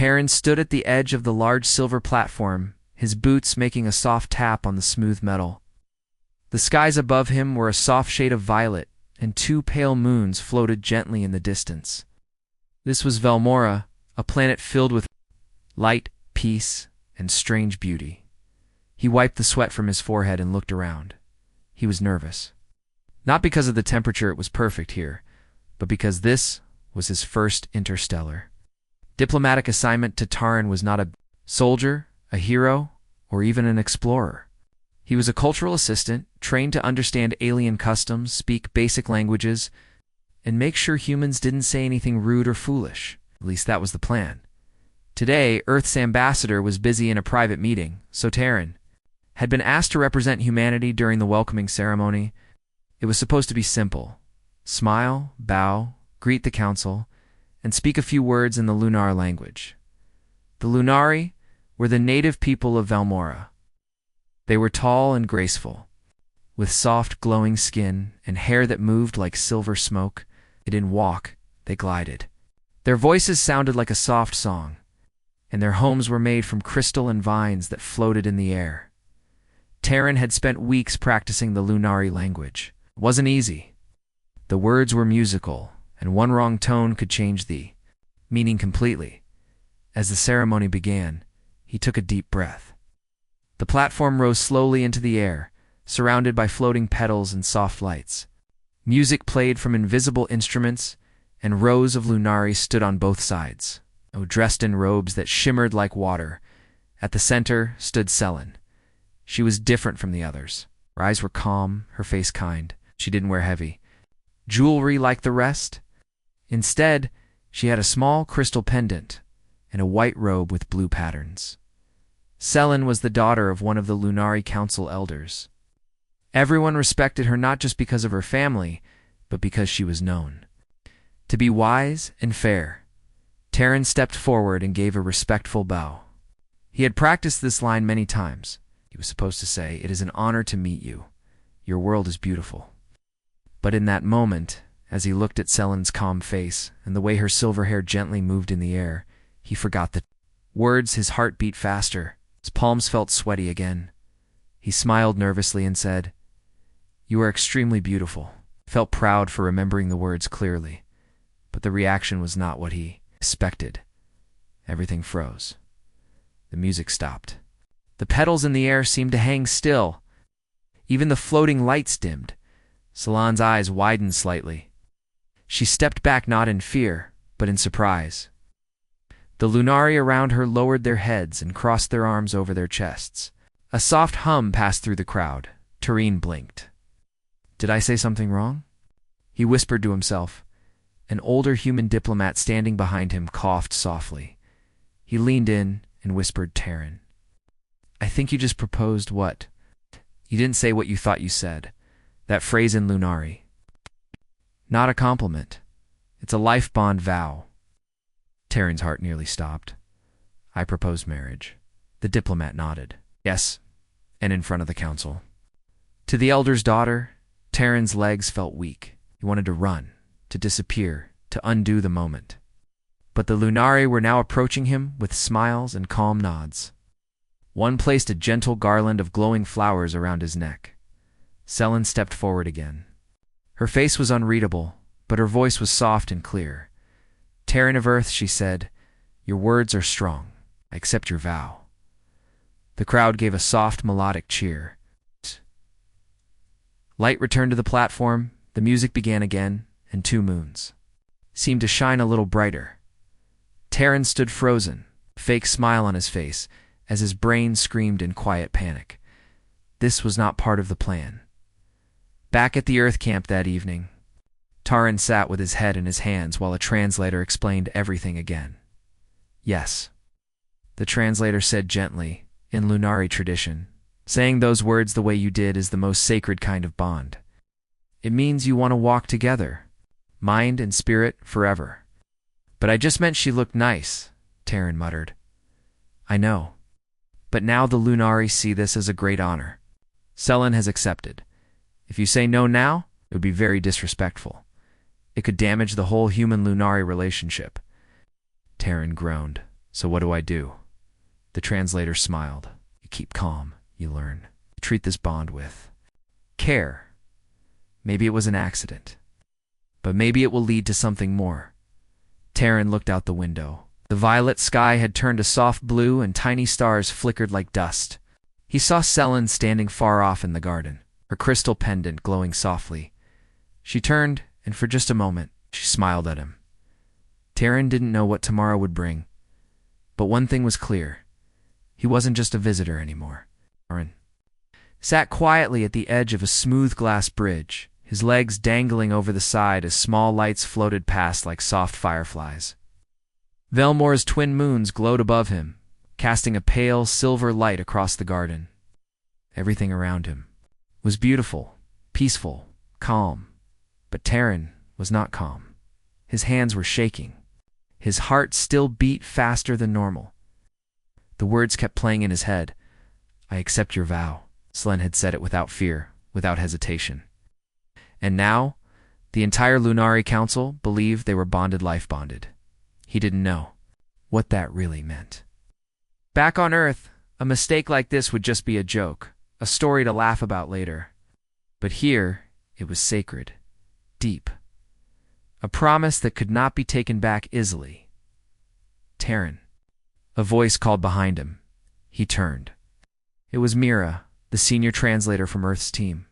Terran stood at the edge of the large silver platform, his boots making a soft tap on the smooth metal. The skies above him were a soft shade of violet, and two pale moons floated gently in the distance. This was Velmora, a planet filled with light, peace, and strange beauty. He wiped the sweat from his forehead and looked around. He was nervous. Not because of the temperature, it was perfect here, but because this was his first interstellar. Diplomatic assignment to Taran was not a soldier, a hero, or even an explorer. He was a cultural assistant, trained to understand alien customs, speak basic languages, and make sure humans didn't say anything rude or foolish. At least that was the plan. Today, Earth's ambassador was busy in a private meeting, so Taran had been asked to represent humanity during the welcoming ceremony. It was supposed to be simple. Smile, bow, greet the council, and speak a few words in the Lunar language. The Lunari were the native people of Velmora. They were tall and graceful, with soft, glowing skin and hair that moved like silver smoke. They didn't walk, they glided. Their voices sounded like a soft song, and their homes were made from crystal and vines that floated in the air. Taran had spent weeks practicing the Lunari language. It wasn't easy. The words were musical, and one wrong tone could change the meaning completely. As the ceremony began, he took a deep breath. The platform rose slowly into the air, surrounded by floating petals and soft lights. Music played from invisible instruments, and rows of Lunari stood on both sides, dressed in robes that shimmered like water. At the center stood Selen. She was different from the others. Her eyes were calm, her face kind. She didn't wear heavy jewelry like the rest. Instead, she had a small crystal pendant and a white robe with blue patterns. Selen was the daughter of one of the Lunari Council elders. Everyone respected her not just because of her family, but because she was known to be wise and fair. Taran stepped forward and gave a respectful bow. He had practiced this line many times. He was supposed to say, "It is an honor to meet you. Your world is beautiful." But in that moment, as he looked at Selen's calm face and the way her silver hair gently moved in the air, he forgot the words. His heart beat faster. His palms felt sweaty again. He smiled nervously and said, "You are extremely beautiful." He felt proud for remembering the words clearly, but the reaction was not what he expected. Everything froze. The music stopped. The petals in the air seemed to hang still. Even the floating lights dimmed. Selen's eyes widened slightly. She stepped back not in fear, but in surprise. The Lunari around her lowered their heads and crossed their arms over their chests. A soft hum passed through the crowd. Taran blinked. "Did I say something wrong?" He whispered to himself. An older human diplomat standing behind him coughed softly. He leaned in and whispered, "Taran, I think you just proposed what? You didn't say what you thought you said. That phrase in Lunari. Not a compliment. It's a life bond vow." Taran's heart nearly stopped. "I proposed marriage." The diplomat nodded. "Yes, and in front of the council." To the elder's daughter, Taran's legs felt weak. He wanted to run, to disappear, to undo the moment. But the Lunari were now approaching him with smiles and calm nods. One placed a gentle garland of glowing flowers around his neck. Selen stepped forward again. Her face was unreadable, but her voice was soft and clear. "Taran of Earth," she said, "your words are strong. I accept your vow." The crowd gave a soft, melodic cheer. Light returned to the platform, the music began again, and two moons seemed to shine a little brighter. Taran stood frozen, a fake smile on his face, as his brain screamed in quiet panic. This was not part of the plan. Back at the Earth camp that evening, Taran sat with his head in his hands while a translator explained everything again. "Yes," the translator said gently, in Lunari tradition. "Saying those words the way you did is the most sacred kind of bond. It means you want to walk together, mind and spirit, forever." "But I just meant she looked nice," Taran muttered. "I know. But now the Lunari see this as a great honor. Selen has accepted. If you say no now, it would be very disrespectful. It could damage the whole human-Lunari relationship." Taran groaned. So what do I do? The translator smiled. You keep calm, you learn. You treat this bond with care. Maybe it was an accident, but maybe it will lead to something more. Terran looked out the window. The violet sky had turned a soft blue and tiny stars flickered like dust. He saw Selin standing far off in the garden, her crystal pendant glowing softly. She turned, and for just a moment, she smiled at him. Terran didn't know what tomorrow would bring, but one thing was clear. He wasn't just a visitor anymore. Terran sat quietly at the edge of a smooth glass bridge, his legs dangling over the side as small lights floated past like soft fireflies. Velmore's twin moons glowed above him, casting a pale silver light across the garden. Everything around him was beautiful, peaceful, calm. But Terran was not calm. His hands were shaking. His heart still beat faster than normal. The words kept playing in his head. I accept your vow. Selin had said it without fear, without hesitation. And now, the entire Lunari Council believed they were life bonded. He didn't know what that really meant. Back on Earth, a mistake like this would just be a joke, a story to laugh about later. But here, it was sacred, deep. A promise that could not be taken back easily. Terran. A voice called behind him. He turned. It was Mira, the senior translator from Earth's team.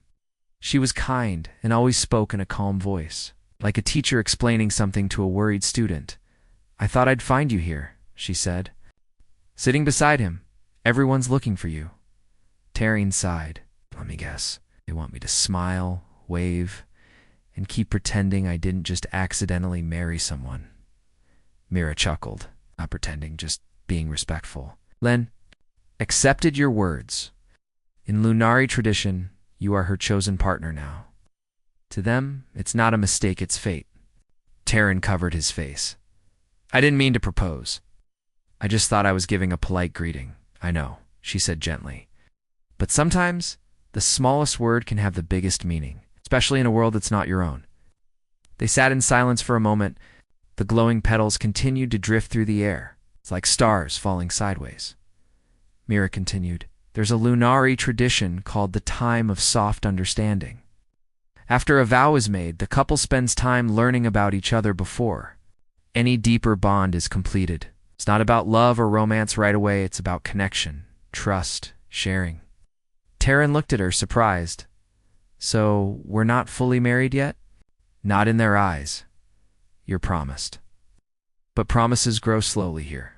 She was kind and always spoke in a calm voice, like a teacher explaining something to a worried student. I thought I'd find you here, she said. Sitting beside him, everyone's looking for you. Terran sighed. Let me guess. They want me to smile, wave, and keep pretending I didn't just accidentally marry someone. Mira chuckled. Not pretending, just being respectful. Len accepted your words. In Lunari tradition, you are her chosen partner now. To them, it's not a mistake, it's fate. Terran covered his face. I didn't mean to propose. I just thought I was giving a polite greeting. I know, she said gently. But sometimes, the smallest word can have the biggest meaning, especially in a world that's not your own. They sat in silence for a moment. The glowing petals continued to drift through the air. It's like stars falling sideways. Mira continued. There's a Lunari tradition called the time of soft understanding. After a vow is made, the couple spends time learning about each other before any deeper bond is completed. It's not about love or romance right away, it's about connection, trust, sharing. Terran looked at her, surprised. So, we're not fully married yet? Not in their eyes. You're promised. But promises grow slowly here.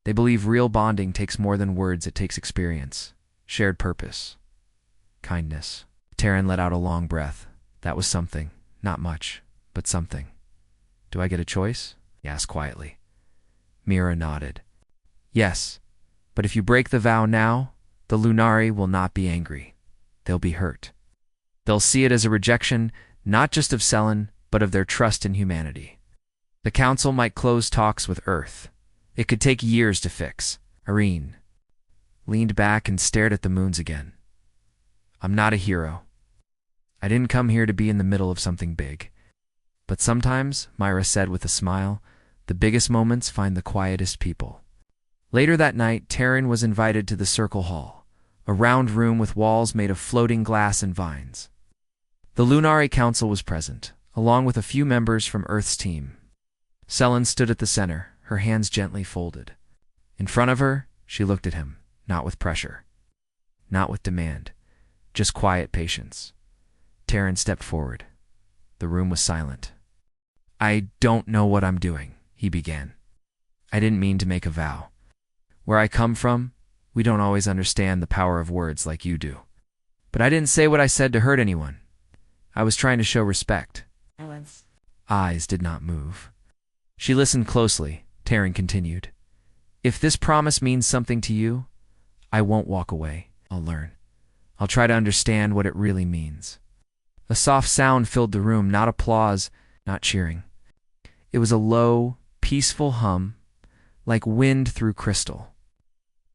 They believe real bonding takes more than words, it takes experience, shared purpose, kindness. Terran let out a long breath. That was something. Not much, but something. Do I get a choice? He asked quietly. Mira nodded. Yes, but if you break the vow now, the Lunari will not be angry. They'll be hurt. They'll see it as a rejection, not just of Selin, but of their trust in humanity. The Council might close talks with Earth. It could take years to fix. Irene leaned back and stared at the moons again. I'm not a hero. I didn't come here to be in the middle of something big. But sometimes, Myra said with a smile, the biggest moments find the quietest people. Later that night, Terran was invited to the Circle Hall, a round room with walls made of floating glass and vines. The Lunari Council was present, along with a few members from Earth's team. Selin stood at the center, her hands gently folded. In front of her, she looked at him, not with pressure, not with demand, just quiet patience. Terran stepped forward. The room was silent. I don't know what I'm doing, he began. I didn't mean to make a vow. Where I come from, we don't always understand the power of words like you do. But I didn't say what I said to hurt anyone. I was trying to show respect. Silence. Eyes did not move. She listened closely. Terran continued. If this promise means something to you, I won't walk away. I'll learn. I'll try to understand what it really means. A soft sound filled the room, not applause, not cheering. It was a low, peaceful hum, like wind through crystal.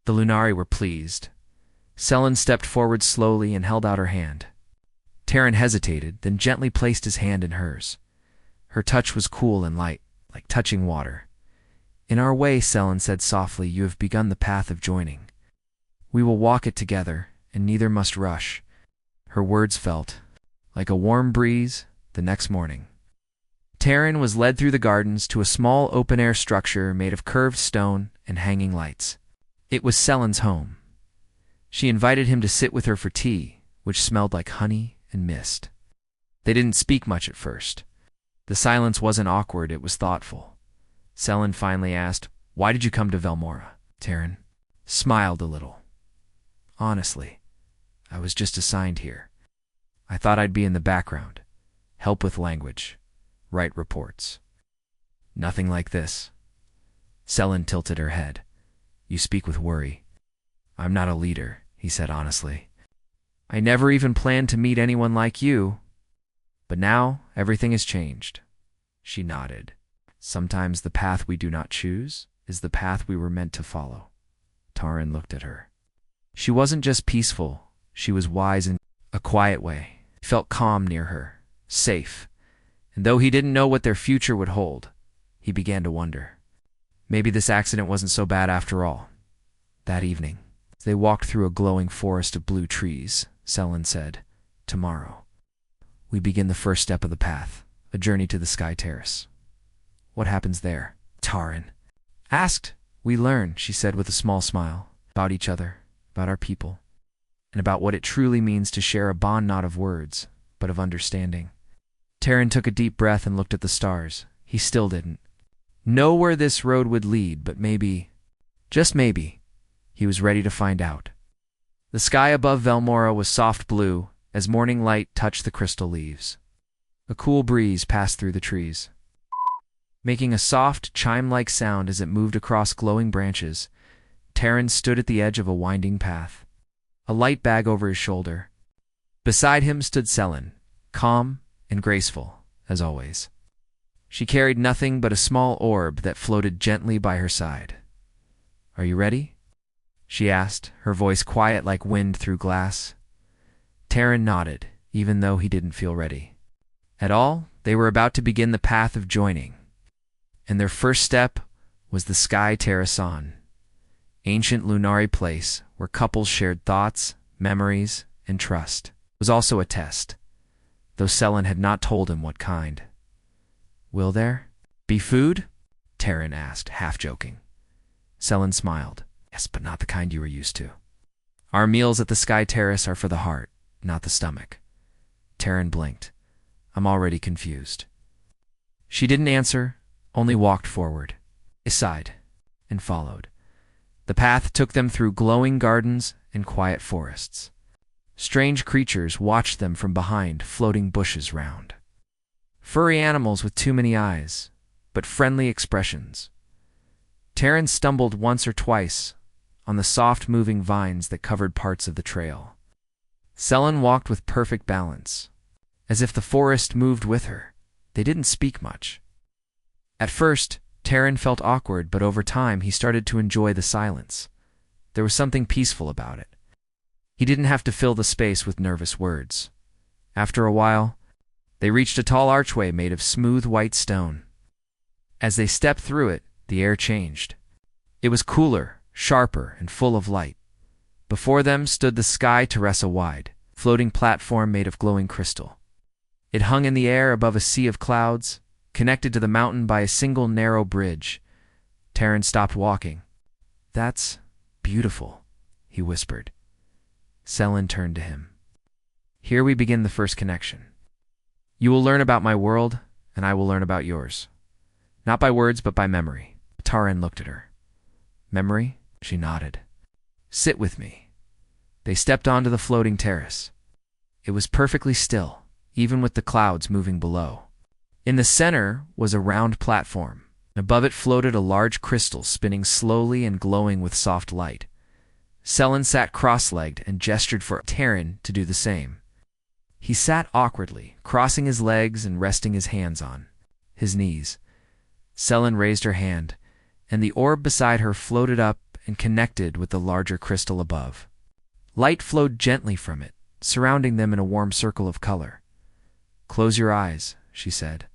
The Lunari were pleased. Selin stepped forward slowly and held out her hand. Terran hesitated, then gently placed his hand in hers. Her touch was cool and light, like touching water. In our way, Selen said softly, you have begun the path of joining. We will walk it together, and neither must rush. Her words felt like a warm breeze the next morning. Taryn was led through the gardens to a small open-air structure made of curved stone and hanging lights. It was Selen's home. She invited him to sit with her for tea, which smelled like honey and mist. They didn't speak much at first. The silence wasn't awkward, it was thoughtful. Selen finally asked, "Why did you come to Velmora?" Taryn smiled a little. "Honestly, I was just assigned here. I thought I'd be in the background, help with language, write reports." "Nothing like this." Selen tilted her head. "You speak with worry." "I'm not a leader," he said honestly. "I never even planned to meet anyone like you. But now everything has changed." She nodded. "Sometimes the path we do not choose is the path we were meant to follow." Taryn looked at her. She wasn't just peaceful, she was wise in a quiet way. He felt calm near her, safe. And though he didn't know what their future would hold, he began to wonder. Maybe this accident wasn't so bad after all. That evening, they walked through a glowing forest of blue trees. Selen said, "Tomorrow, we begin the first step of the path, a journey to the Sky Terrace." "What happens there?" Taryn asked. "We learn," she said with a small smile, "about each other, about our people, and about what it truly means to share a bond not of words, but of understanding." Taryn took a deep breath and looked at the stars. He still didn't know where this road would lead, but maybe, just maybe, he was ready to find out. The sky above Velmora was soft blue as morning light touched the crystal leaves. A cool breeze passed through the trees, making a soft, chime-like sound as it moved across glowing branches. Taryn stood at the edge of a winding path, a light bag over his shoulder. Beside him stood Selen, calm and graceful, as always. She carried nothing but a small orb that floated gently by her side. "Are you ready?" she asked, her voice quiet like wind through glass. Taryn nodded, even though he didn't feel ready at all. They were about to begin the path of joining, and their first step was the Sky Terrace, ancient Lunari place where couples shared thoughts, memories, and trust. It was also a test, though Selen had not told him what kind. "Will there be food?" Taryn asked, half joking. Selen smiled. "Yes, but not the kind you were used to. Our meals at the Sky Terrace are for the heart, not the stomach." Taryn blinked. "I'm already confused." She didn't answer, only walked forward. He sighed and followed. The path took them through glowing gardens and quiet forests. Strange creatures watched them from behind floating bushes round. Furry animals with too many eyes, but friendly expressions. Taryn stumbled once or twice on the soft moving vines that covered parts of the trail. Selen walked with perfect balance, as if the forest moved with her. They didn't speak much. At first, Taryn felt awkward, but over time he started to enjoy the silence. There was something peaceful about it. He didn't have to fill the space with nervous words. After a while, they reached a tall archway made of smooth white stone. As they stepped through it, the air changed. It was cooler, sharper, and full of light. Before them stood the Sky Terrace, a wide, floating platform made of glowing crystal. It hung in the air above a sea of clouds, connected to the mountain by a single narrow bridge. Taryn stopped walking. "That's beautiful," he whispered. Selen turned to him. "Here we begin the first connection. You will learn about my world, and I will learn about yours. Not by words, but by memory." Taryn looked at her. "Memory?" She nodded. "Sit with me." They stepped onto the floating terrace. It was perfectly still, even with the clouds moving below. In the center was a round platform. Above it floated a large crystal spinning slowly and glowing with soft light. Selen sat cross-legged and gestured for Taryn to do the same. He sat awkwardly, crossing his legs and resting his hands on his knees. Selen raised her hand, and the orb beside her floated up and connected with the larger crystal above. Light flowed gently from it, surrounding them in a warm circle of color. "Close your eyes," she said,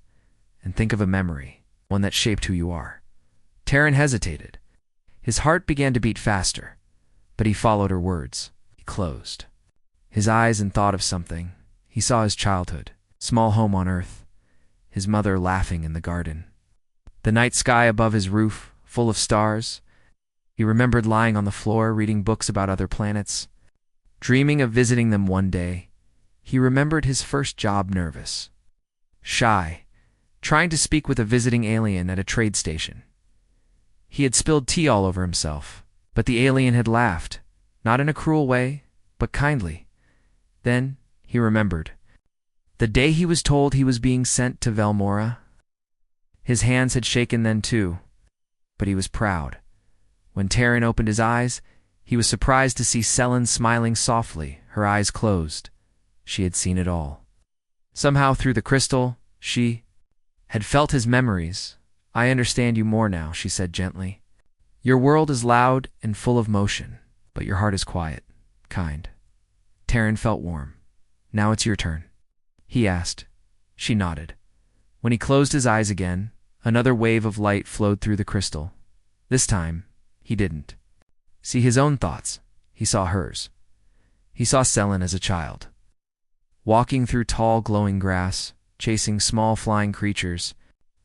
"and think of a memory, one that shaped who you are." Taryn hesitated. His heart began to beat faster, but he followed her words. He closed his eyes and thought of something. He saw his childhood, small home on Earth, his mother laughing in the garden, the night sky above his roof, full of stars. He remembered lying on the floor, reading books about other planets, dreaming of visiting them one day. He remembered his first job, nervous, shy, trying to speak with a visiting alien at a trade station. He had spilled tea all over himself, but the alien had laughed, not in a cruel way, but kindly. Then he remembered the day he was told he was being sent to Velmora. His hands had shaken then too, but he was proud. When Taryn opened his eyes, he was surprised to see Selen smiling softly, her eyes closed. She had seen it all. Somehow through the crystal, she had felt his memories. I understand you more now, she said gently. Your world is loud and full of motion, but your heart is quiet, kind. Taryn felt warm. Now it's your turn, he asked. She nodded. When he closed his eyes again, another wave of light flowed through the crystal. This time, he didn't see his own thoughts. He saw hers. He saw Selen as a child, walking through tall, glowing grass, chasing small flying creatures.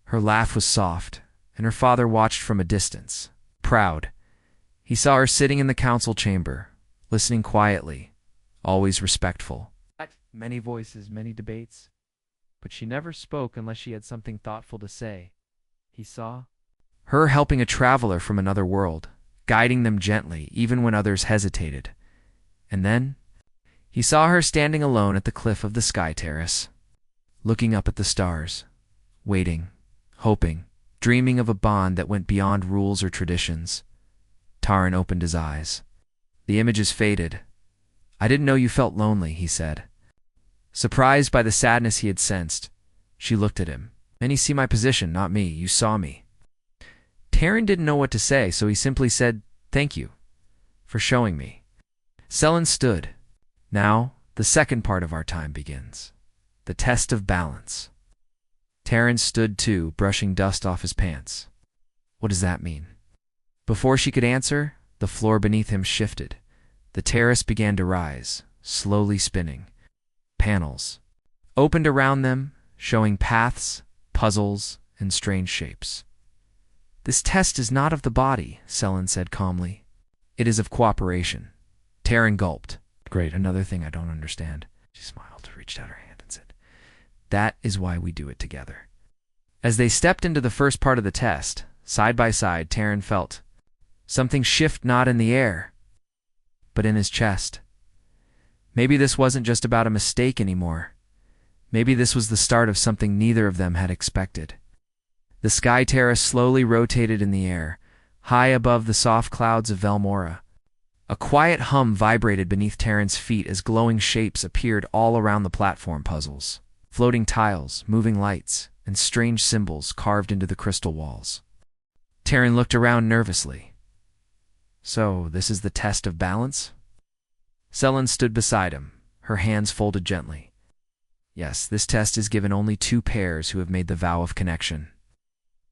Her laugh was soft, and her father watched from a distance, proud. He saw her sitting in the council chamber, listening quietly, always respectful. Many voices, many debates, but she never spoke unless she had something thoughtful to say. He saw her helping a traveler from another world, guiding them gently, even when others hesitated. And then he saw her standing alone at the cliff of the sky terrace, looking up at the stars, waiting, hoping, dreaming of a bond that went beyond rules or traditions. Taryn opened his eyes. The images faded. I didn't know you felt lonely, he said. Surprised by the sadness he had sensed, she looked at him. And you see my position, not me. You saw me. Taryn didn't know what to say, so he simply said, thank you for showing me. Selen stood. Now, the second part of our time begins. The test of balance. Taryn stood too, brushing dust off his pants. What does that mean? Before she could answer, the floor beneath him shifted. The terrace began to rise, slowly spinning. Panels opened around them, showing paths, puzzles, and strange shapes. This test is not of the body, Selen said calmly. It is of cooperation. Taryn gulped. Great, another thing I don't understand. She smiled, reached out her hand, and said, that is why we do it together. As they stepped into the first part of the test, side by side, Taryn felt something shift not in the air, but in his chest. Maybe this wasn't just about a mistake anymore. Maybe this was the start of something neither of them had expected. The sky terrace slowly rotated in the air, high above the soft clouds of Velmora. A quiet hum vibrated beneath Taryn's feet as glowing shapes appeared all around the platform puzzles. Floating tiles, moving lights, and strange symbols carved into the crystal walls. Taryn looked around nervously. So, this is the test of balance? Selen stood beside him, her hands folded gently. Yes, this test is given only two pairs who have made the vow of connection.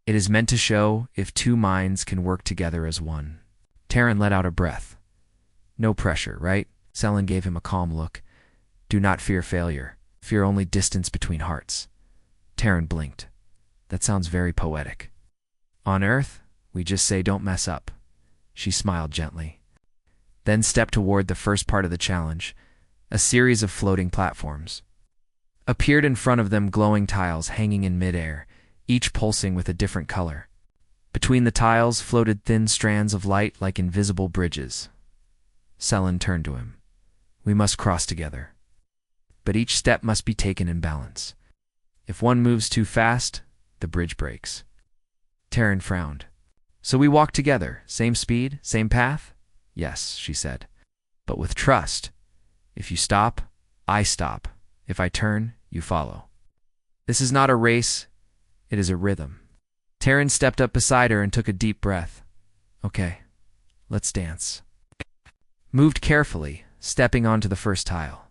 It is meant to show if two minds can work together as one. Taryn let out a breath. No pressure, right? Selen gave him a calm look. Do not fear failure. Fear only distance between hearts. Taryn blinked. That sounds very poetic. On Earth, we just say don't mess up. She smiled gently. Then stepped toward the first part of the challenge. A series of floating platforms appeared in front of them, glowing tiles hanging in midair, each pulsing with a different color. Between the tiles floated thin strands of light like invisible bridges. Selen turned to him. We must cross together. But each step must be taken in balance. If one moves too fast, the bridge breaks. Taryn frowned. So we walk together, same speed, same path? Yes, she said. But with trust. If you stop, I stop. If I turn, you follow. This is not a race, it is a rhythm. Taryn stepped up beside her and took a deep breath. Okay, let's dance. Moved carefully, stepping onto the first tile.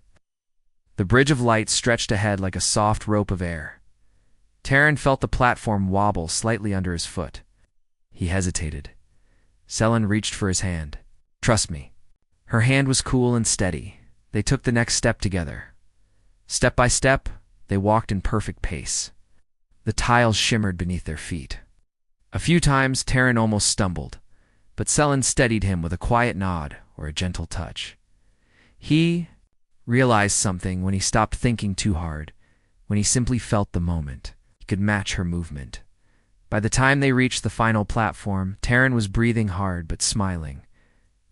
The bridge of light stretched ahead like a soft rope of air. Taryn felt the platform wobble slightly under his foot. He hesitated. Selen reached for his hand. Trust me. Her hand was cool and steady. They took the next step together. Step by step, they walked in perfect pace. The tiles shimmered beneath their feet. A few times, Terran almost stumbled, but Selen steadied him with a quiet nod or a gentle touch. He realized something when he stopped thinking too hard, when he simply felt the moment. He could match her movement. By the time they reached the final platform, Terran was breathing hard but smiling.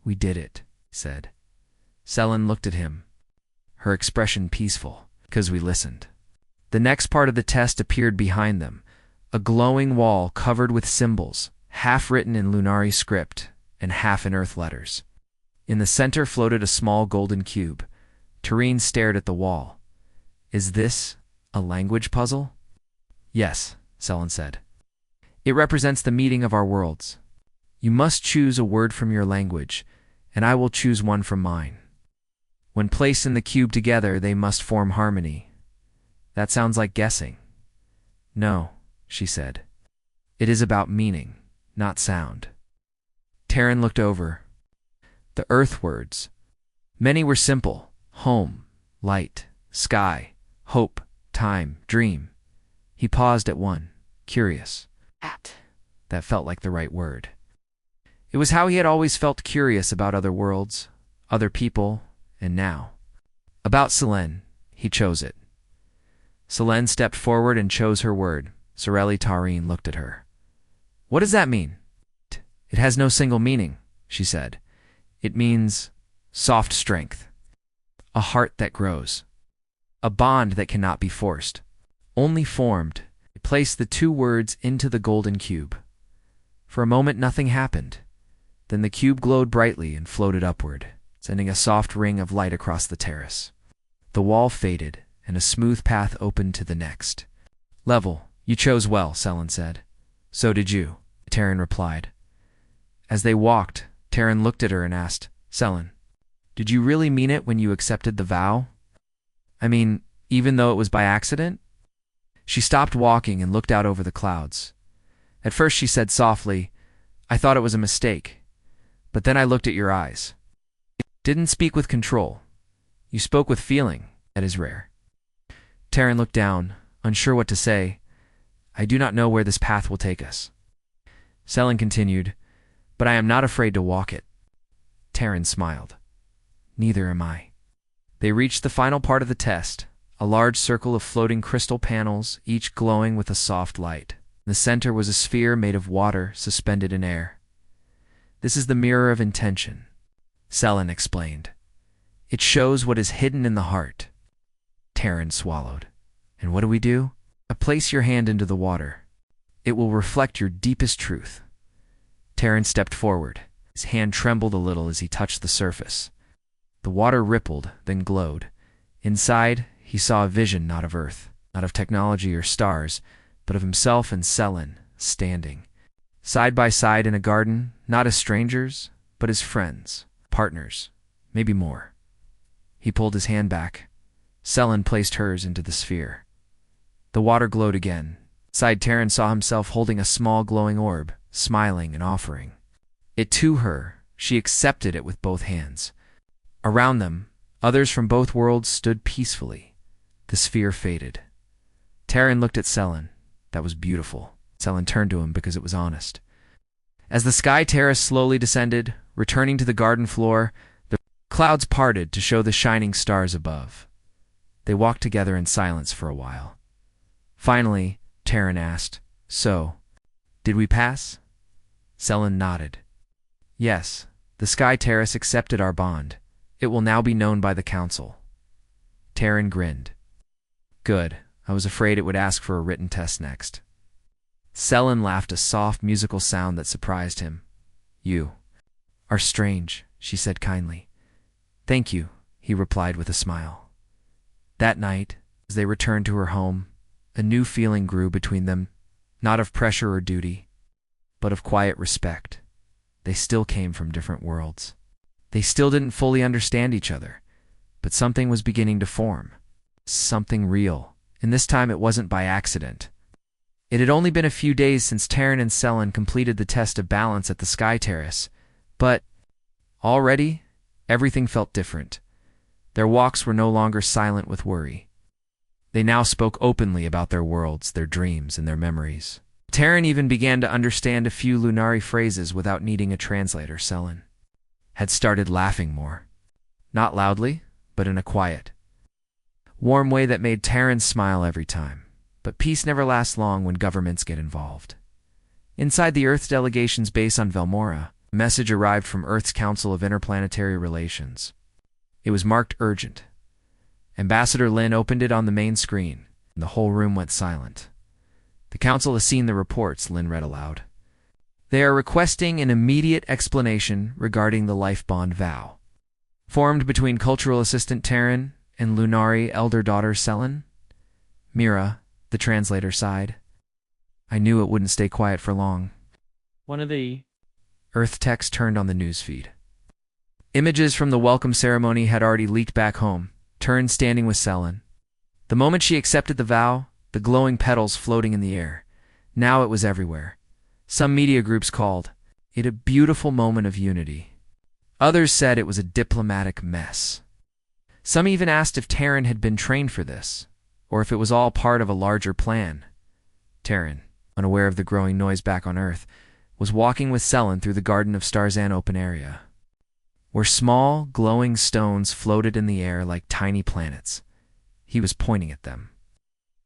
We did it, he said. Selen looked at him, her expression peaceful, because we listened. The next part of the test appeared behind them, a glowing wall covered with symbols, half written in Lunari script and half in Earth letters. In the center floated a small golden cube. Tareen stared at the wall. Is this a language puzzle? Yes, Selen said. It represents the meeting of our worlds. You must choose a word from your language, and I will choose one from mine. When placed in the cube together, they must form harmony. That sounds like guessing. No, she said. It is about meaning, not sound. Terran looked over. The Earth words. Many were simple. Home, light, sky, hope, time, dream. He paused at one, curious. That felt like the right word. It was how he had always felt curious about other worlds, other people, and now. About Selen, he chose it. Selen stepped forward and chose her word. Sorelli Tareen looked at her. What does that mean? It has no single meaning, she said. It means soft strength. A heart that grows. A bond that cannot be forced. Only formed. He placed the two words into the golden cube. For a moment nothing happened. Then the cube glowed brightly and floated upward, sending a soft ring of light across the terrace. The wall faded, and a smooth path opened to the next level. You chose well, Selen said. So did you, Terran replied. As they walked, Terran looked at her and asked, Selen, did you really mean it when you accepted the vow? I mean, even though it was by accident? She stopped walking and looked out over the clouds. At first she said softly, I thought it was a mistake. But then I looked at your eyes. You didn't speak with control. You spoke with feeling. That is rare. Terran looked down, unsure what to say. I do not know where this path will take us. Selen continued, but I am not afraid to walk it. Terran smiled. Neither am I. They reached the final part of the test, a large circle of floating crystal panels, each glowing with a soft light. In the center was a sphere made of water suspended in air. This is the mirror of intention, Selen explained. It shows what is hidden in the heart. Terran swallowed. And what do? Place your hand into the water. It will reflect your deepest truth. Terran stepped forward. His hand trembled a little as he touched the surface. The water rippled, then glowed. Inside, he saw a vision not of Earth, not of technology or stars, but of himself and Selen, standing, side by side in a garden, not as strangers, but as friends, partners, maybe more. He pulled his hand back. Selen placed hers into the sphere. The water glowed again. Inside, Terran saw himself holding a small glowing orb, smiling and offering it to her. She accepted it with both hands. Around them, others from both worlds stood peacefully. The sphere faded. Terran looked at Selen. That was beautiful. Selen turned to him because it was honest. As the sky terrace slowly descended, returning to the garden floor, the clouds parted to show the shining stars above. They walked together in silence for a while. Finally, Terran asked, So, did we pass? Selen nodded. Yes, the sky terrace accepted our bond. It will now be known by the council. Terran grinned. Good. I was afraid it would ask for a written test next. Selen laughed, a soft musical sound that surprised him. You are strange, she said kindly. Thank you, he replied with a smile. That night, as they returned to her home, a new feeling grew between them, not of pressure or duty, but of quiet respect. They still came from different worlds. They still didn't fully understand each other, but something was beginning to form. Something real, and this time it wasn't by accident. It had only been a few days since Terran and Selen completed the test of balance at the Sky Terrace, but already everything felt different. Their walks were no longer silent with worry. They now spoke openly about their worlds, their dreams, and their memories. Terran even began to understand a few Lunari phrases without needing a translator. Selen had started laughing more. Not loudly, but in a quiet, warm way that made Terran smile every time. But peace never lasts long when governments get involved. Inside the Earth delegation's base on Velmora, a message arrived from Earth's Council of Interplanetary Relations. It was marked urgent. Ambassador Lin opened it on the main screen, and the whole room went silent. The Council has seen the reports, Lin read aloud. They are requesting an immediate explanation regarding the life bond vow, formed between Cultural Assistant Terran and Lunari elder daughter Selen. Mira, the translator, sighed. I knew it wouldn't stay quiet for long. One of the Earth text turned on the newsfeed. Images from the welcome ceremony had already leaked back home, Terran standing with Selen. The moment she accepted the vow, the glowing petals floating in the air. Now it was everywhere. Some media groups called it a beautiful moment of unity. Others said it was a diplomatic mess. Some even asked if Terran had been trained for this, or if it was all part of a larger plan. Terran, unaware of the growing noise back on Earth, was walking with Selen through the Garden of Starzan open area, where small, glowing stones floated in the air like tiny planets. He was pointing at them,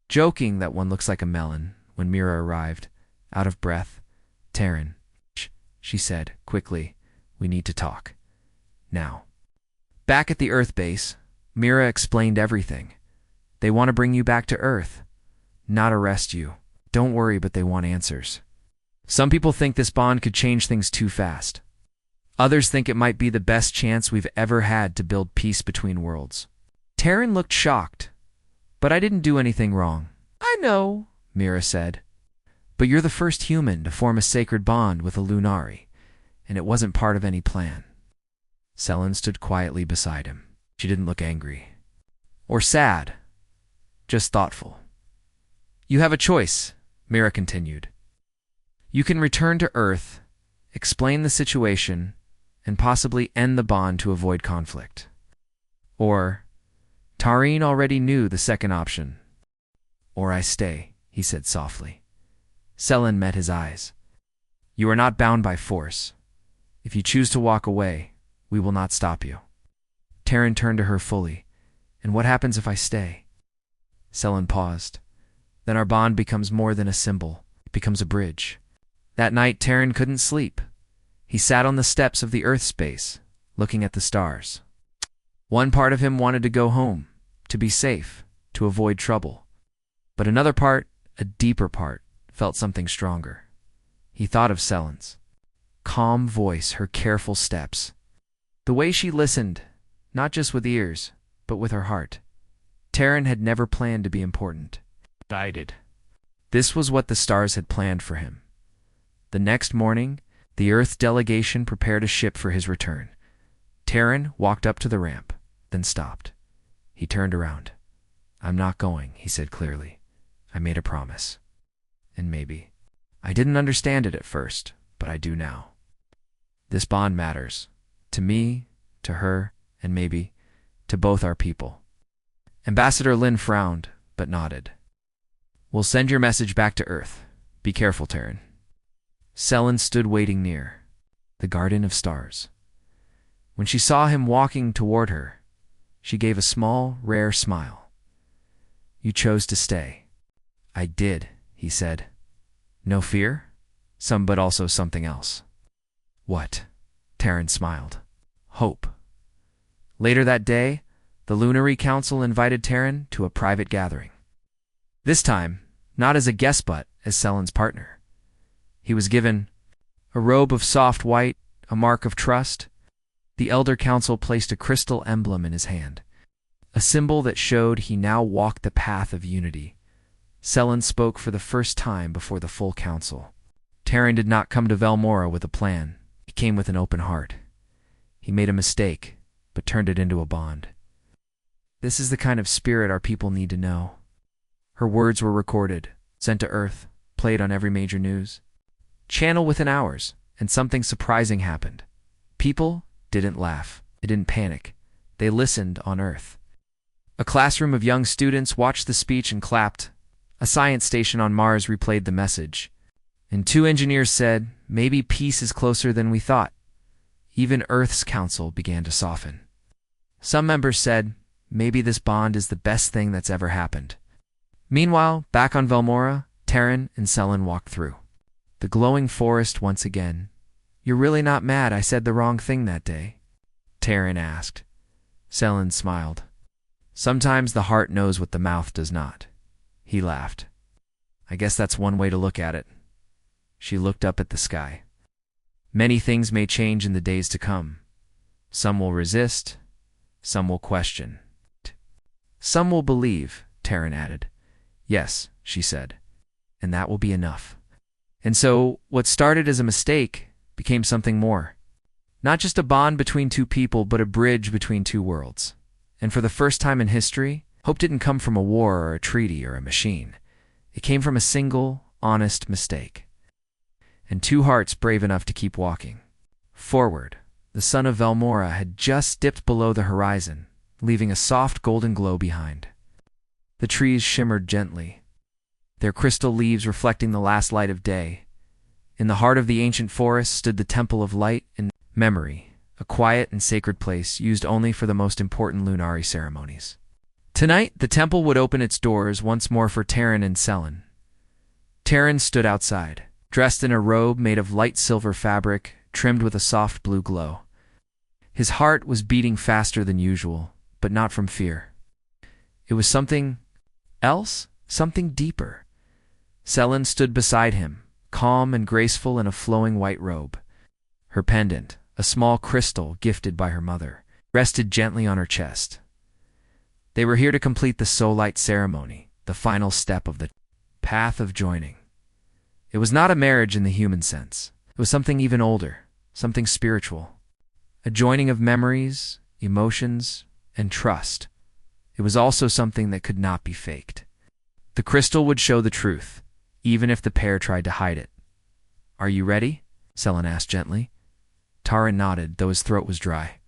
joking that one looks like a melon. When Mira arrived, out of breath, Terran, she said quickly, we need to talk. Now. Back at the Earth base, Mira explained everything. They want to bring you back to Earth, not arrest you. Don't worry, but they want answers. Some people think this bond could change things too fast. Others think it might be the best chance we've ever had to build peace between worlds. Terran looked shocked. But I didn't do anything wrong. I know, Mira said. But you're the first human to form a sacred bond with a Lunari, and it wasn't part of any plan. Selen stood quietly beside him. She didn't look angry or sad, just thoughtful. You have a choice, Mira continued. You can return to Earth, explain the situation, and possibly end the bond to avoid conflict. Or, Tareen already knew the second option. Or I stay, he said softly. Selen met his eyes. You are not bound by force. If you choose to walk away, we will not stop you. Terran turned to her fully. And what happens if I stay? Selen paused. Then our bond becomes more than a symbol. It becomes a bridge. That night, Terran couldn't sleep. He sat on the steps of the Earth space, looking at the stars. One part of him wanted to go home, to be safe, to avoid trouble. But another part, a deeper part, felt something stronger. He thought of Selen's calm voice, her careful steps. The way she listened, not just with ears, but with her heart. Terran had never planned to be important. Guided. This was what the stars had planned for him. The next morning, the Earth delegation prepared a ship for his return. Terran walked up to the ramp, then stopped. He turned around. I'm not going, he said clearly. I made a promise. And maybe. I didn't understand it at first, but I do now. This bond matters. To me, to her, and maybe to both our people. Ambassador Lin frowned, but nodded. We'll send your message back to Earth. Be careful, Terran. Selen stood waiting near, the Garden of Stars. When she saw him walking toward her, she gave a small, rare smile. You chose to stay. I did, he said. No fear? Some, but also something else. What? Terran smiled. Hope. Later that day, the Lunary Council invited Terran to a private gathering. This time, not as a guest but as Selen's partner. He was given a robe of soft white, a mark of trust. The Elder Council placed a crystal emblem in his hand, a symbol that showed he now walked the path of unity. Selen spoke for the first time before the full council. Terran did not come to Velmora with a plan. He came with an open heart. He made a mistake, but turned it into a bond. This is the kind of spirit our people need to know. Her words were recorded, sent to Earth, played on every major news channel within hours, and something surprising happened. People didn't laugh. They didn't panic. They listened on Earth. A classroom of young students watched the speech and clapped. A science station on Mars replayed the message. And two engineers said, "Maybe peace is closer than we thought." Even Earth's council began to soften. Some members said, "Maybe this bond is the best thing that's ever happened." Meanwhile, back on Velmora, Terran and Selen walked through the glowing forest once again. "You're really not mad I said the wrong thing that day?" Terran asked. Selen smiled. "Sometimes the heart knows what the mouth does not." He laughed. "I guess that's one way to look at it." She looked up at the sky. "Many things may change in the days to come. Some will resist, some will question. Some will believe," Terran added. "Yes," she said, "and that will be enough." And so, what started as a mistake became something more. Not just a bond between two people, but a bridge between two worlds. And for the first time in history, hope didn't come from a war or a treaty or a machine. It came from a single, honest mistake. And two hearts brave enough to keep walking forward. The sun of Velmora had just dipped below the horizon, leaving a soft golden glow behind. The trees shimmered gently, their crystal leaves reflecting the last light of day. In the heart of the ancient forest stood the Temple of Light and Memory, a quiet and sacred place used only for the most important lunary ceremonies. Tonight, the temple would open its doors once more for Terran and Selen. Terran stood outside, dressed in a robe made of light silver fabric, trimmed with a soft blue glow. His heart was beating faster than usual, but not from fear. It was something else, something deeper. Selen stood beside him, calm and graceful in a flowing white robe. Her pendant, a small crystal gifted by her mother, rested gently on her chest. They were here to complete the soul-light ceremony, the final step of the path of joining. It was not a marriage in the human sense. It was something even older, something spiritual. A joining of memories, emotions, and trust. It was also something that could not be faked. The crystal would show the truth, even if the pair tried to hide it. "Are you ready?" Selen asked gently. Taran nodded, though his throat was dry.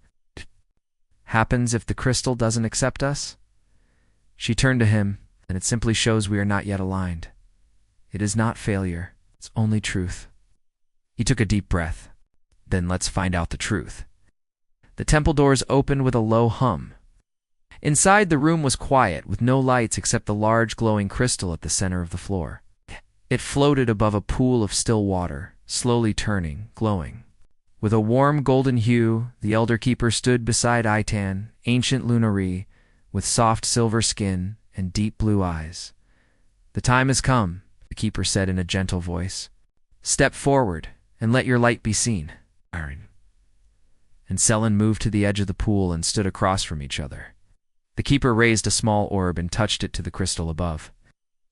"Happens if the crystal doesn't accept us?" She turned to him, and it simply shows we are not yet aligned. It is not failure, it's only truth. He took a deep breath. "Then let's find out the truth." The temple doors opened with a low hum. Inside, the room was quiet, with no lights except the large glowing crystal at the center of the floor. It floated above a pool of still water, slowly turning, glowing. With a warm golden hue, the Elder Keeper stood beside Itan, ancient lunary, with soft silver skin and deep blue eyes. "The time has come," the Keeper said in a gentle voice. "Step forward, and let your light be seen." And Selen moved to the edge of the pool and stood across from each other. The Keeper raised a small orb and touched it to the crystal above.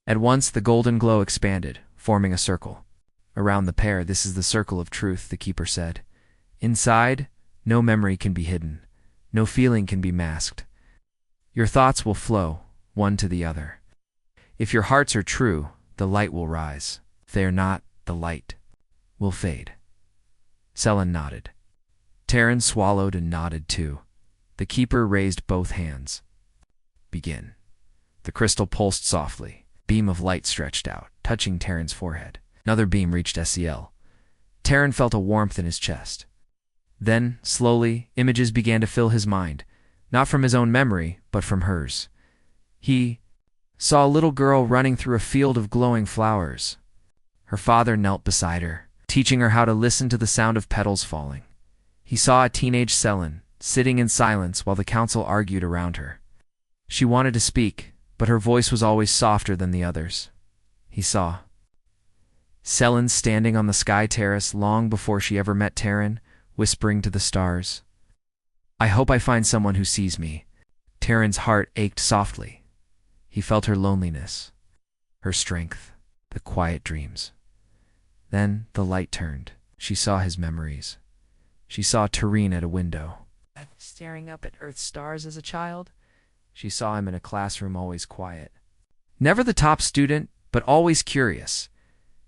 At once, the golden glow expanded, forming a circle. Around the pair, "This is the circle of truth," the Keeper said. "Inside, no memory can be hidden. No feeling can be masked. Your thoughts will flow, one to the other. If your hearts are true, the light will rise. If they are not, the light will fade." Selen nodded. Terran swallowed and nodded too. The Keeper raised both hands. "Begin." The crystal pulsed softly. A beam of light stretched out, touching Terran's forehead. Another beam reached Sel. Terran felt a warmth in his chest. Then, slowly, images began to fill his mind, not from his own memory, but from hers. He saw a little girl running through a field of glowing flowers. Her father knelt beside her, teaching her how to listen to the sound of petals falling. He saw a teenage Selen, sitting in silence while the council argued around her. She wanted to speak, but her voice was always softer than the others. He saw Selen standing on the sky terrace long before she ever met Terran, whispering to the stars, "I hope I find someone who sees me." Terran's heart ached softly. He felt her loneliness, her strength, the quiet dreams. Then the light turned. She saw his memories. She saw Tareen at a window, staring up at Earth's stars as a child. She saw him in a classroom always quiet. Never the top student, but always curious.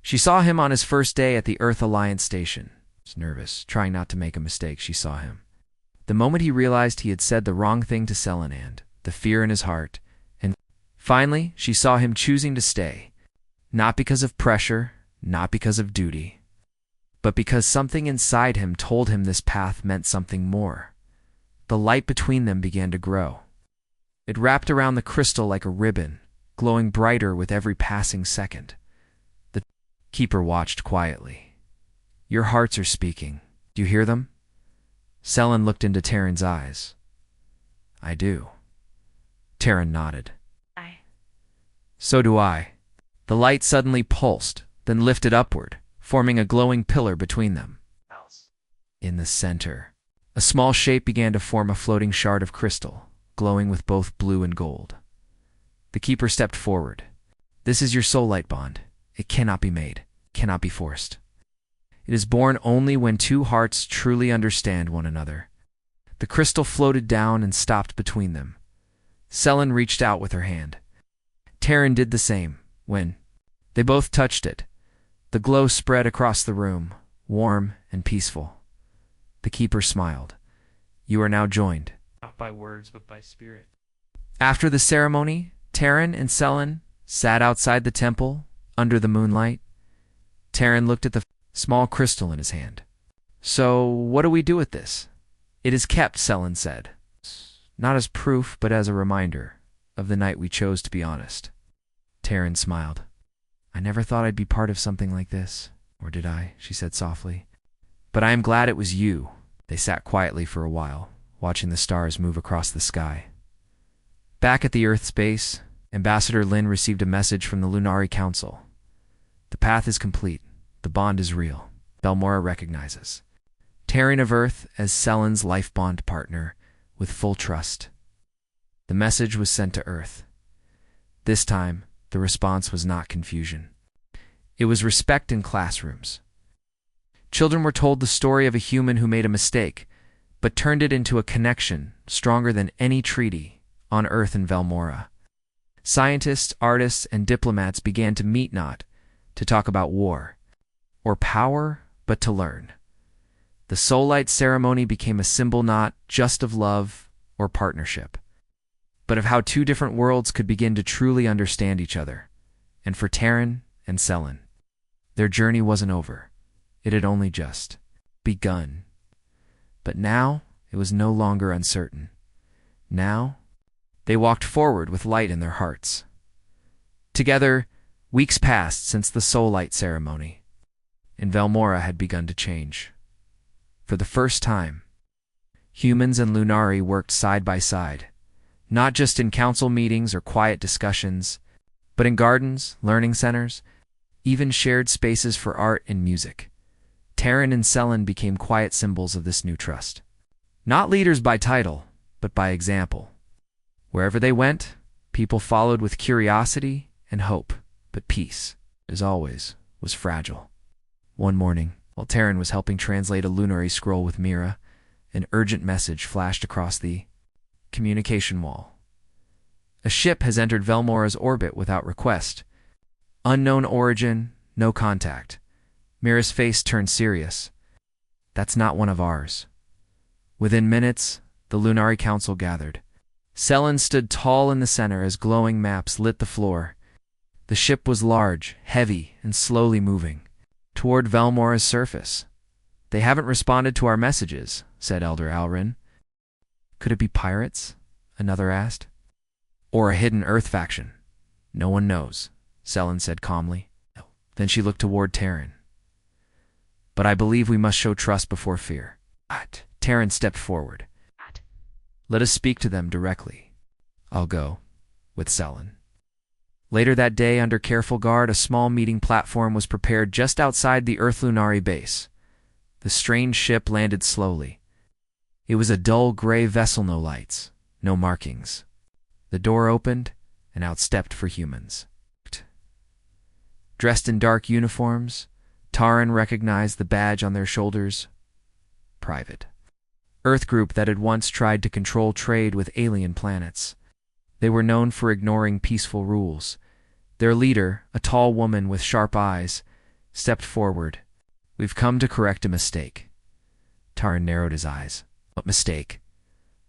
She saw him on his first day at the Earth Alliance station. She was nervous, trying not to make a mistake. She saw him. The moment he realized he had said the wrong thing to Selenand, the fear in his heart, and finally she saw him choosing to stay, not because of pressure, not because of duty, but because something inside him told him this path meant something more. The light between them began to grow. It wrapped around the crystal like a ribbon, glowing brighter with every passing second. The keeper watched quietly. Your hearts are speaking. Do you hear them? Selen looked into Terran's eyes. I do. Terran nodded. So do I. The light suddenly pulsed, then lifted upward, forming a glowing pillar between them. In the center, a small shape began to form, a floating shard of crystal, glowing with both blue and gold. The keeper stepped forward. This is your soul light bond. It cannot be made, cannot be forced. It is born only when two hearts truly understand one another. The crystal floated down and stopped between them. Selen reached out with her hand. Terran did the same. When they both touched it, the glow spread across the room, warm and peaceful. The keeper smiled. You are now joined. Not by words, but by spirit. After the ceremony, Terran and Selen sat outside the temple, under the moonlight. Terran looked at the small crystal in his hand. So, what do we do with this? It is kept, Selen said. Not as proof, but as a reminder of the night we chose to be honest. Terran smiled. I never thought I'd be part of something like this. Or did I? She said softly. But I am glad it was you. They sat quietly for a while, watching the stars move across the sky. Back at the Earth's base, Ambassador Lin received a message from the Lunari Council. The path is complete. The bond is real. Velmora recognizes Terran of Earth as Selen's life bond partner with full trust. The message was sent to Earth. This time, the response was not confusion. It was respect in classrooms. Children were told the story of a human who made a mistake, but turned it into a connection stronger than any treaty on Earth in Velmora. Scientists, artists, and diplomats began to meet not to talk about war or power, but to learn. The Soul Light ceremony became a symbol not just of love or partnership, but of how two different worlds could begin to truly understand each other. And for Terran and Selen, their journey wasn't over. It had only just begun. But now it was no longer uncertain. Now they walked forward with light in their hearts. Together, weeks passed since the Soul Light ceremony, and Velmora had begun to change. For the first time, humans and Lunari worked side by side, not just in council meetings or quiet discussions, but in gardens, learning centers, even shared spaces for art and music. Terran and Selen became quiet symbols of this new trust. Not leaders by title, but by example. Wherever they went, people followed with curiosity and hope, but peace, as always, was fragile. One morning, while Terran was helping translate a Lunari scroll with Mira, an urgent message flashed across the communication wall. A ship has entered Velmora's orbit without request. Unknown origin, no contact. Mira's face turned serious. That's not one of ours. Within minutes, the Lunari Council gathered. Selen stood tall in the center as glowing maps lit the floor. The ship was large, heavy, and slowly moving toward Velmora's surface. They haven't responded to our messages, said Elder Alrin. Could it be pirates? Another asked. Or a hidden Earth faction? No one knows, Selen said calmly. Then she looked toward Terran. But I believe we must show trust before fear. Terran stepped forward. Let us speak to them directly. I'll go, with Selen. Later that day, under careful guard, a small meeting platform was prepared just outside the Earth Lunari base. The strange ship landed slowly. It was a dull gray vessel, no lights, no markings. The door opened, and out stepped 4 humans. Dressed in dark uniforms, Taran recognized the badge on their shoulders. Private. Earth group that had once tried to control trade with alien planets. They were known for ignoring peaceful rules. Their leader, a tall woman with sharp eyes, stepped forward. We've come to correct a mistake. Taran narrowed his eyes. What mistake?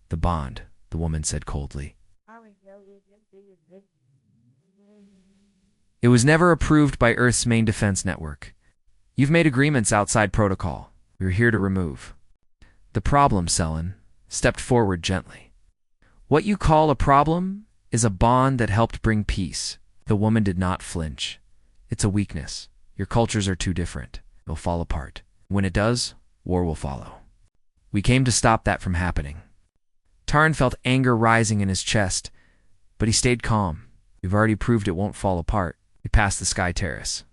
The bond, the woman said coldly. It was never approved by Earth's main defense network. You've made agreements outside protocol. We're here to remove. The problem, Selen, stepped forward gently. What you call a problem is a bond that helped bring peace. The woman did not flinch. It's a weakness. Your cultures are too different. It'll fall apart. When it does, war will follow. We came to stop that from happening. Taran felt anger rising in his chest, but he stayed calm. We've already proved it won't fall apart. We passed the Sky Terrace.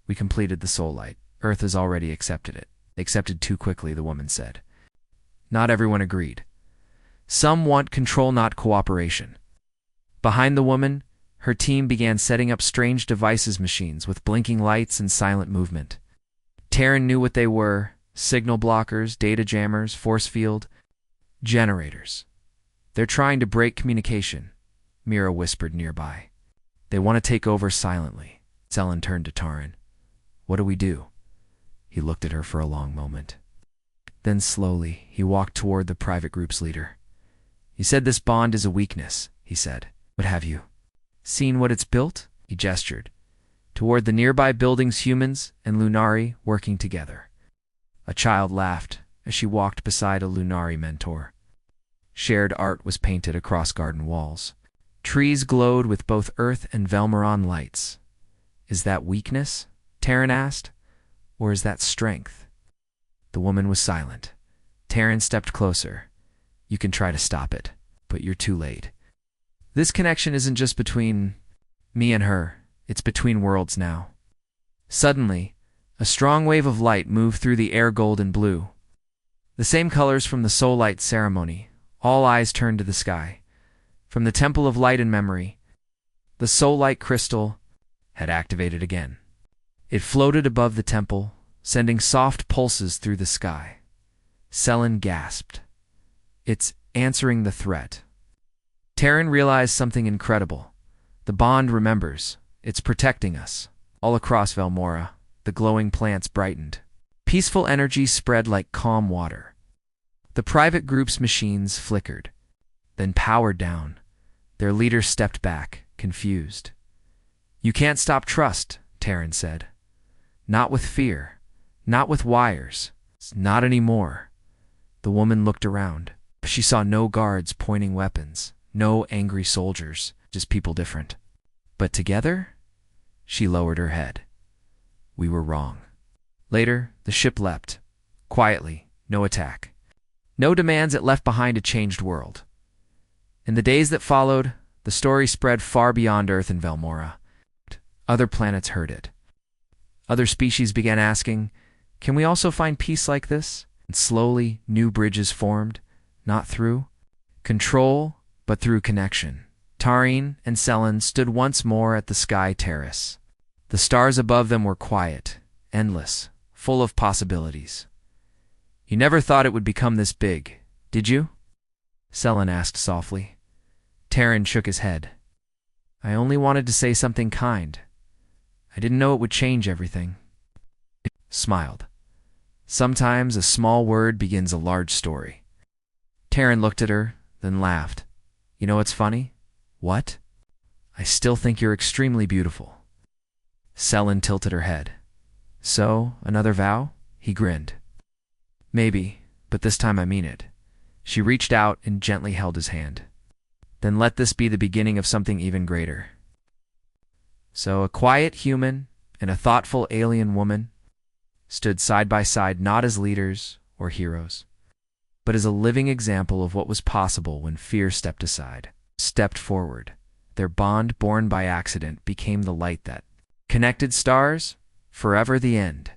We completed the Soul Light. Earth has already accepted it. They accepted too quickly, the woman said. Not everyone agreed. Some want control, not cooperation. Behind the woman, her team began setting up strange devices machines with blinking lights and silent movement. Taran knew what they were: signal blockers, data jammers, force field, generators. They're trying to break communication, Mira whispered nearby. They want to take over silently. Selen turned to Taran. What do we do? He looked at her for a long moment. Then slowly, he walked toward the private group's leader. You said this bond is a weakness, he said. But have you seen what it's built? He gestured toward the nearby buildings, humans and Lunari working together. A child laughed as she walked beside a Lunari mentor. Shared art was painted across garden walls. Trees glowed with both Earth and Velmaron lights. Is that weakness? Taran asked. Or is that strength? The woman was silent. Taran stepped closer. You can try to stop it, but you're too late. This connection isn't just between me and her. It's between worlds now. Suddenly, a strong wave of light moved through the air, gold and blue. The same colors from the Soul Light ceremony. All eyes turned to the sky. From the Temple of Light and Memory, the Soul Light crystal had activated again. It floated above the temple, sending soft pulses through the sky. Selen gasped. It's answering the threat. Taran realized something incredible. The bond remembers. It's protecting us. All across Velmora, the glowing plants brightened. Peaceful energy spread like calm water. The private group's machines flickered, then powered down. Their leader stepped back, confused. You can't stop trust, Taran said. Not with fear. Not with wires. Not anymore. The woman looked around. She saw no guards pointing weapons, no angry soldiers, just people different. But together, she lowered her head. We were wrong. Later, the ship leapt. Quietly, no attack. No demands. It left behind a changed world. In the days that followed, the story spread far beyond Earth and Velmora. Other planets heard it. Other species began asking, can we also find peace like this? And slowly, new bridges formed, not through control, but through connection. Taran and Selen stood once more at the Sky Terrace. The stars above them were quiet, endless, full of possibilities. You never thought it would become this big, did you? Selen asked softly. Taran shook his head. I only wanted to say something kind. I didn't know it would change everything. He smiled. Sometimes a small word begins a large story. Taran looked at her, then laughed. You know what's funny? What? I still think you're extremely beautiful. Selen tilted her head. So, another vow? He grinned. Maybe, but this time I mean it. She reached out and gently held his hand. Then let this be the beginning of something even greater. So a quiet human and a thoughtful alien woman stood side by side, not as leaders or heroes, but as a living example of what was possible when fear stepped aside, stepped forward. Their bond, born by accident, became the light that connected stars, forever the end.